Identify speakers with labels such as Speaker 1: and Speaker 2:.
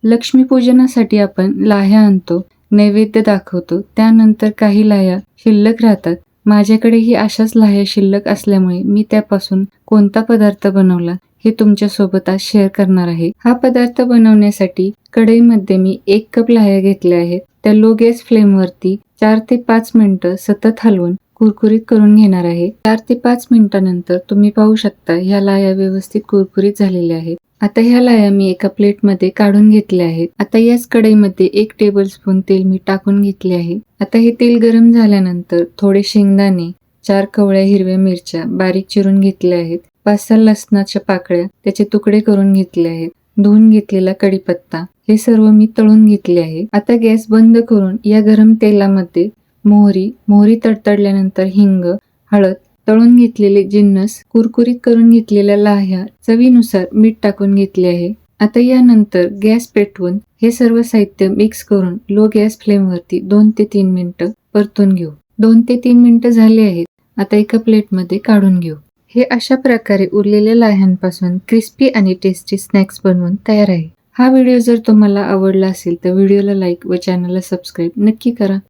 Speaker 1: लक्ष्मीपूजनासाठी आपण लाह्या आणतो, नैवेद्य दाखवतो, त्यानंतर काही लाह्या शिल्लक राहतात. माझ्याकडेही अशाच लाह्या शिल्लक असल्यामुळे मी त्यापासून कोणता पदार्थ बनवला हे तुमच्यासोबत आज शेअर करणार आहे. हा पदार्थ बनवण्यासाठी कढईमध्ये मी 1 कप लाह्या घेतल्या आहेत. त्या लो गॅस फ्लेमवरती 4 ते 5 मिनिटं सतत हलवून कुरकुरीत करून घेणार आहे. 4 ते 5 मिनिटांनंतर तुम्ही पाहू शकता ह्या लाह्या व्यवस्थित कुरकुरीत झालेल्या आहेत. आता ह्या लाह्या मी एका प्लेटमध्ये काढून घेतल्या आहेत. आता याच कढईमध्ये 1 टेबलस्पून तेल मी टाकून घेतले आहे. आता हे तेल गरम झाल्यानंतर थोडे शेंगदाणे, 4 कवळ्या हिरव्या मिरच्या बारीक चिरून घेतल्या आहेत. 5-6 लसणाच्या पाकळ्या त्याचे तुकडे करून घेतले आहेत. धुवून घेतलेला कढीपत्ता हे सर्व मी तळून घेतले आहे. आता गॅस बंद करून या गरम तेलामध्ये मोहरी तडतडल्यानंतर हिंग, हळद, तळून घेतलेले जिन्नस, कुरकुरीत करून घेतलेल्या लाह्या, चवीनुसार मीठ टाकून घेतले आहे. आता यानंतर गॅस पेटवून हे सर्व साहित्य मिक्स करून लो गॅस फ्लेमवरती 2 ते 3 मिनिटं परतून घेऊ. 2 ते 3 मिनिटं झाले आहेत. आता एका प्लेटमध्ये काढून घेऊ. हे अशा प्रकारे उरलेल्या लाह्यांपासून क्रिस्पी आणि टेस्टी स्नॅक्स बनवून तयार आहे. हा व्हिडिओ जर तुम्हाला आवडला असेल तर व्हिडिओला लाईक व चॅनलला सबस्क्राईब नक्की करा.